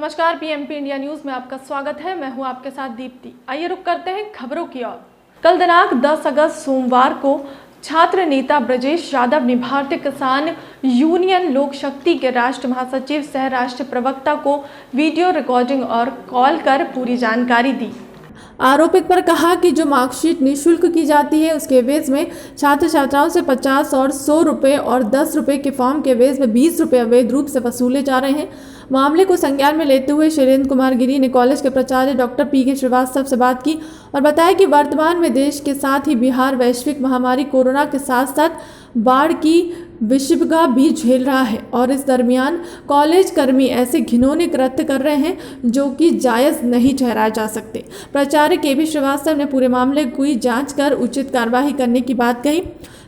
नमस्कार, PMP India news में आपका स्वागत है। मैं हूं आपके साथ दीप्ति। आइए रुक करते हैं खबरों की ओर। कल दिनांक 10 अगस्त सोमवार को छात्र नेता ब्रजेश यादव ने भारतीय किसान यूनियन लोक शक्ति के राष्ट्र महासचिव सह राष्ट्र प्रवक्ता को वीडियो रिकॉर्डिंग और कॉल कर पूरी जानकारी दी। आरोपित पर कहा कि जो मार्कशीट निःशुल्क की जाती है उसके एवज में छात्र छात्राओं से 50 और 100 रुपये और 10 रुपये के फॉर्म के एवज में 20 रुपये अवैध रूप से वसूले जा रहे हैं। मामले को संज्ञान में लेते हुए शैलेंद्र कुमार गिरी ने कॉलेज के प्राचार्य डॉक्टर पी.के. श्रीवास्तव से बात की और बताया कि वर्तमान में देश के साथ ही बिहार वैश्विक महामारी कोरोना के साथ साथ बाढ़ की विषिका भी झेल रहा है और इस दरमियान कॉलेज कर्मी ऐसे घिनौने कृत्य कर रहे हैं जो कि जायज़ नहीं ठहराए जा सकते। प्राचार्य के.बी. श्रीवास्तव ने पूरे मामले की जांच कर उचित कार्रवाई करने की बात कही।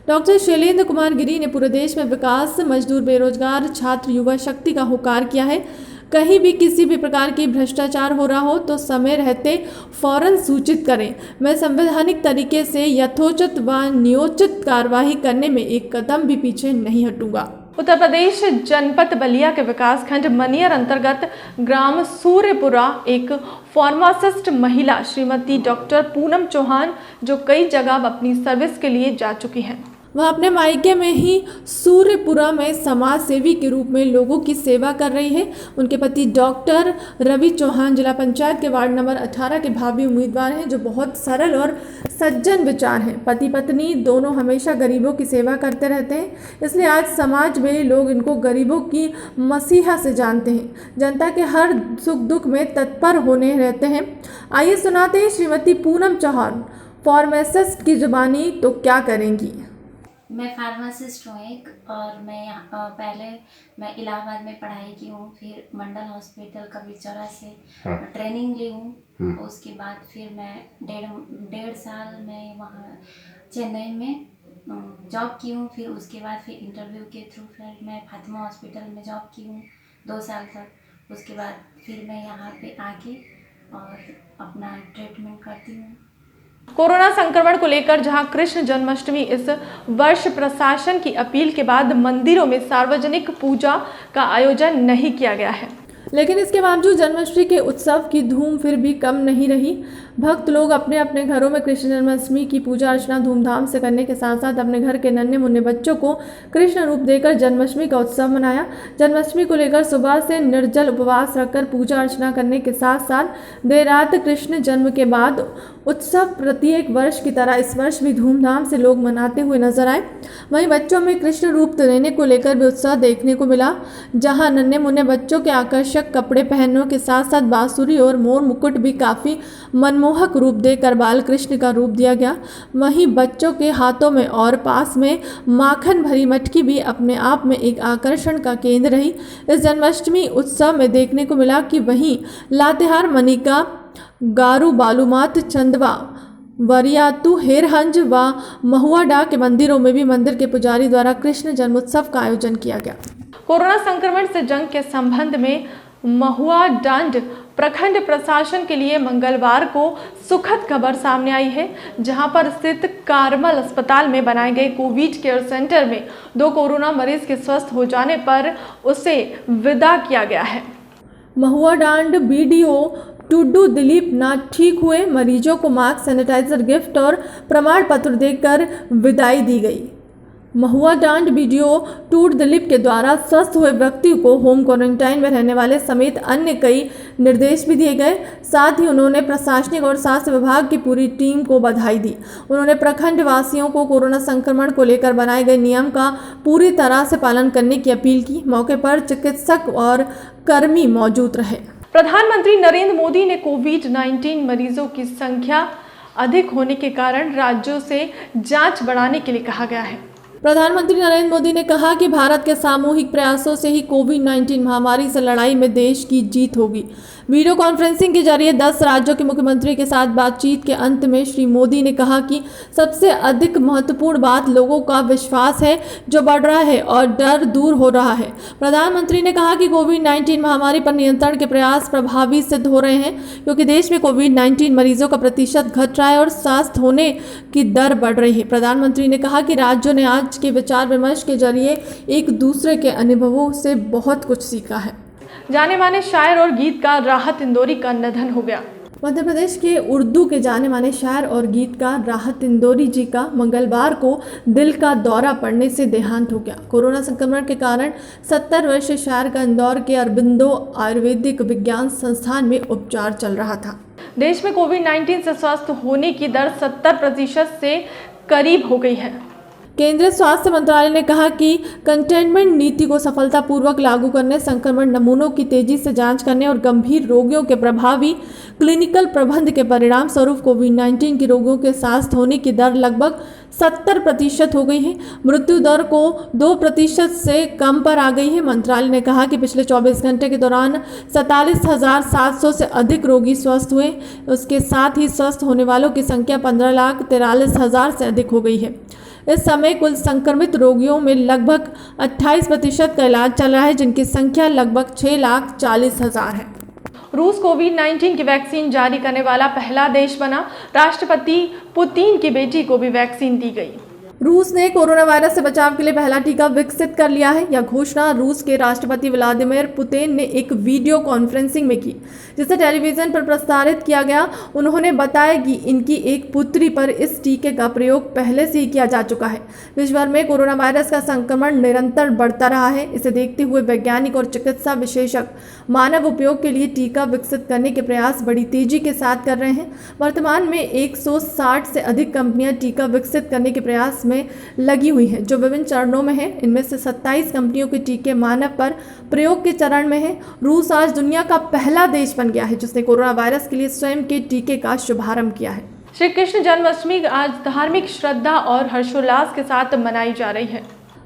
डॉक्टर शैलेंद्र कुमार गिरी ने पूरे देश में विकास, मजदूर, बेरोजगार, छात्र, युवा शक्ति का हुंकार किया है। कहीं भी किसी भी प्रकार की भ्रष्टाचार हो रहा हो तो समय रहते फौरन सूचित करें। मैं संवैधानिक तरीके से यथोचित व न्योचित कार्रवाई करने में एक कदम भी पीछे नहीं हटूंगा। उत्तर प्रदेश जनपद बलिया के विकास खंड मनियर अंतर्गत ग्राम सूर्यपुरा एक फार्मासिस्ट महिला श्रीमती डॉक्टर पूनम चौहान जो कई जगह अपनी सर्विस के लिए जा चुकी हैं। वह अपने मायके में ही सूर्यपुरा में समाज सेवी के रूप में लोगों की सेवा कर रही है। उनके पति डॉक्टर रवि चौहान जिला पंचायत के वार्ड नंबर 18 के भावी उम्मीदवार हैं जो बहुत सरल और सज्जन विचार हैं। पति पत्नी दोनों हमेशा गरीबों की सेवा करते रहते हैं, इसलिए आज समाज में लोग इनको गरीबों की मसीहा से जानते हैं। जनता के हर सुख दुख में तत्पर होने रहते हैं। आइए सुनाते हैं श्रीमती पूनम चौहान फार्मासिस्ट की जुबानी तो क्या करेंगी। मैं फार्मासिस्ट हूँ एक, और मैं पहले मैं इलाहाबाद में पढ़ाई की हूँ, फिर मंडल हॉस्पिटल कबीरचौरा से ट्रेनिंग ली हूँ। उसके बाद फिर मैं डेढ़ साल मैं वहाँ चेन्नई में जॉब की हूँ। फिर उसके बाद फिर इंटरव्यू के थ्रू फिर मैं फातिमा हॉस्पिटल में जॉब की हूँ 2 साल तक। उसके बाद फिर मैं यहाँ पे आके और अपना ट्रीटमेंट करती हूँ। कोरोना संक्रमण को लेकर जहां कृष्ण जन्माष्टमी इस वर्ष प्रशासन की अपील के बाद मंदिरों में सार्वजनिक पूजा का आयोजन नहीं किया गया है, लेकिन इसके बावजूद जन्माष्टमी के उत्सव की धूम फिर भी कम नहीं रही। भक्त लोग अपने अपने घरों में कृष्ण जन्माष्टमी की पूजा अर्चना धूमधाम से करने के साथ साथ अपने घर के नन्हे मुन्ने बच्चों को कृष्ण रूप देकर जन्माष्टमी का उत्सव मनाया। जन्माष्टमी को लेकर सुबह से निर्जल उपवास रखकर पूजा अर्चना करने के साथ साथ देर रात कृष्ण जन्म के बाद उत्सव प्रत्येक वर्ष की तरह इस वर्ष भी धूमधाम से लोग मनाते हुए नजर आए। वहीं बच्चों में कृष्ण रूप लेने को लेकर भी उत्साह देखने को मिला, जहां नन्हे मुन्ने बच्चों के आकर्षक कपड़े पहनने के साथ साथ बांसुरी और मोर मुकुट भी काफी मनमोहक रूप देकर बाल कृष्ण का रूप दिया गया। वहीं बच्चों के हाथों में और पास में माखन भरी मटकी भी अपने आप में एक आकर्षण का केंद्र रही। इस जन्माष्टमी उत्सव में देखने को मिला कि वहीं लातेहार, मनिका, गारू, बालूमाथ, चंदवा, वरियातू, हेरहंज व महुआडा के मंदिरों में भी मंदिर के पुजारी द्वारा कृष्ण जन्मोत्सव का आयोजन किया गया। कोरोना संक्रमण से जंग के संबंध में महुआडांड प्रखंड प्रशासन के लिए मंगलवार को सुखद खबर सामने आई है, जहां पर स्थित कार्मल अस्पताल में बनाए गए कोविड केयर सेंटर में 2 कोरोना मरीज के स्वस्थ हो जाने पर उसे विदा किया गया है। महुआडांड बीडीओ टुड्डू दिलीप नाथ ठीक हुए मरीजों को मास्क, सैनिटाइजर गिफ्ट और प्रमाण पत्र देकर विदाई दी गई। महुआडांड बीडीओ टूड दिलीप के द्वारा स्वस्थ हुए व्यक्ति को होम क्वारंटाइन में रहने वाले समेत अन्य कई निर्देश भी दिए गए। साथ ही उन्होंने प्रशासनिक और स्वास्थ्य विभाग की पूरी टीम को बधाई दी। उन्होंने प्रखंड वासियों को कोरोना संक्रमण को लेकर बनाए गए नियम का पूरी तरह से पालन करने की अपील की। मौके पर चिकित्सक और कर्मी मौजूद रहे। प्रधानमंत्री नरेंद्र मोदी ने कोविड-19 मरीजों की संख्या अधिक होने के कारण राज्यों से जांच बढ़ाने के लिए कहा गया है। प्रधानमंत्री नरेंद्र मोदी ने कहा कि भारत के सामूहिक प्रयासों से ही कोविड-19 महामारी से लड़ाई में देश की जीत होगी। वीडियो कॉन्फ्रेंसिंग के जरिए 10 राज्यों के मुख्यमंत्री के साथ बातचीत के अंत में श्री मोदी ने कहा कि सबसे अधिक महत्वपूर्ण बात लोगों का विश्वास है जो बढ़ रहा है और डर दूर हो रहा है। प्रधानमंत्री ने कहा कि कोविड-19 महामारी पर नियंत्रण के प्रयास प्रभावी सिद्ध हो रहे हैं क्योंकि देश में कोविड-19 मरीजों का प्रतिशत घट रहा है और स्वस्थ होने की दर बढ़ रही है। प्रधानमंत्री ने कहा कि राज्यों ने आज के विचार विमर्श के जरिए एक दूसरे के अनुभवों से बहुत कुछ सीखा है। जाने माने शायर और गीतकार राहत इंदौरी का निधन हो गया। मध्य प्रदेश के उर्दू के जाने माने शायर और गीतकार राहत इंदौरी जी का मंगलवार को दिल का दौरा पड़ने से देहांत हो गया। कोरोना संक्रमण के कारण 70 वर्षीय शायर का इंदौर के अरबिंदो आयुर्वेदिक विज्ञान संस्थान में उपचार चल रहा था। देश में कोविड-19 से स्वस्थ होने की दर 70% से करीब हो गई है। केंद्रीय स्वास्थ्य मंत्रालय ने कहा कि कंटेनमेंट नीति को सफलतापूर्वक लागू करने, संक्रमण नमूनों की तेजी से जांच करने और गंभीर रोगियों के प्रभावी क्लिनिकल प्रबंध के परिणाम स्वरूप कोविड-19 के रोगियों के स्वस्थ होने की दर लगभग 70% हो गई है। मृत्यु दर को 2% से कम पर आ गई है। मंत्रालय ने कहा कि पिछले 24 घंटे के दौरान 47,700 से अधिक रोगी स्वस्थ हुए। उसके साथ ही स्वस्थ होने वालों की संख्या 15,43,000 से अधिक हो गई है। इस समय कुल संक्रमित रोगियों में लगभग 28% का इलाज चल रहा है, जिनकी संख्या लगभग 6,40,000 है। रूस कोविड-19 की वैक्सीन जारी करने वाला पहला देश बना। राष्ट्रपति पुतिन की बेटी को भी वैक्सीन दी गई। रूस ने कोरोना वायरस से बचाव के लिए पहला टीका विकसित कर लिया है। यह घोषणा रूस के राष्ट्रपति व्लादिमीर पुतिन ने एक वीडियो कॉन्फ्रेंसिंग में की, जिसे टेलीविजन पर प्रसारित किया गया। उन्होंने बताया कि इनकी एक पुत्री पर इस टीके का प्रयोग पहले से ही किया जा चुका है। विश्व भर में कोरोना वायरस का संक्रमण निरंतर बढ़ता रहा है। इसे देखते हुए वैज्ञानिक और चिकित्सा विशेषज्ञ मानव उपयोग के लिए टीका विकसित करने के प्रयास बड़ी तेजी के साथ कर रहे हैं। वर्तमान में 160 से अधिक कंपनियां टीका विकसित करने के प्रयास में लगी हुई हैं, जो विभिन्न चरणों में है। इनमें से 27 कंपनियों के टीके मानव पर प्रयोग के चरण में है। रूस आज दुनिया का पहला देश बन गया है जिसने कोरोना वायरस के लिए स्वयं के टीके का शुभारंभ किया है। श्री कृष्ण जन्माष्टमी आज धार्मिक श्रद्धा और हर्षोल्लास के साथ मनाई जा रही है।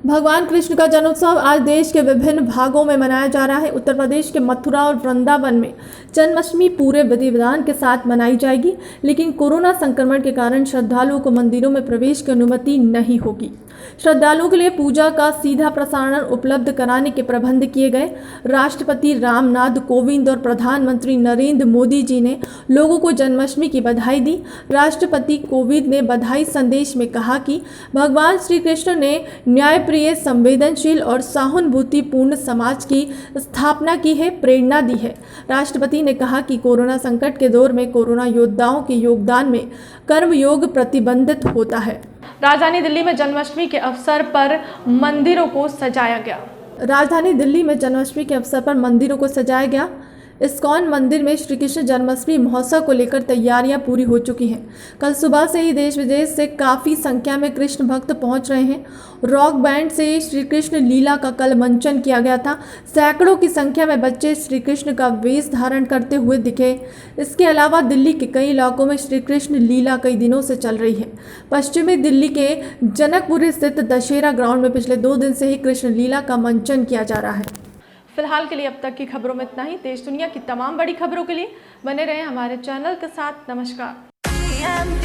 भगवान कृष्ण का जन्मोत्सव आज देश के विभिन्न भागों में मनाया जा रहा है। उत्तर प्रदेश के मथुरा और वृंदावन में जन्माष्टमी पूरे विधि विधान के साथ मनाई जाएगी, लेकिन कोरोना संक्रमण के कारण श्रद्धालुओं को मंदिरों में प्रवेश की अनुमति नहीं होगी। श्रद्धालुओं के लिए पूजा का सीधा प्रसारण उपलब्ध कराने के प्रबंध किए गए। राष्ट्रपति रामनाथ कोविंद और प्रधानमंत्री नरेंद्र मोदी जी ने लोगों को जन्माष्टमी की बधाई दी। राष्ट्रपति कोविंद ने बधाई संदेश में कहा कि भगवान श्री कृष्ण ने न्यायप्रिय, संवेदनशील और सहानुभूतिपूर्ण समाज की स्थापना की है, प्रेरणा दी है। राष्ट्रपति ने कहा कि कोरोना संकट के दौर में कोरोना योद्धाओं के योगदान में कर्मयोग प्रतिबंधित होता है। राजधानी दिल्ली में जन्माष्टमी के अवसर पर मंदिरों को सजाया गया। राजधानी दिल्ली में जन्माष्टमी के अवसर पर मंदिरों को सजाया गया। इस्कॉन मंदिर में श्री कृष्ण जन्माष्टमी महोत्सव को लेकर तैयारियां पूरी हो चुकी हैं। कल सुबह से ही देश विदेश से काफ़ी संख्या में कृष्ण भक्त पहुंच रहे हैं। रॉक बैंड से श्री कृष्ण लीला का कल मंचन किया गया था। सैकड़ों की संख्या में बच्चे श्री कृष्ण का वेश धारण करते हुए दिखे। इसके अलावा दिल्ली के कई इलाकों में श्री कृष्ण लीला कई दिनों से चल रही है। पश्चिमी दिल्ली के जनकपुरी स्थित दशहरा ग्राउंड में पिछले 2 दिन से ही कृष्ण लीला का मंचन किया जा रहा है। फिलहाल के लिए अब तक की खबरों में इतना ही। देश दुनिया की तमाम बड़ी खबरों के लिए बने रहें हमारे चैनल के साथ। नमस्कार।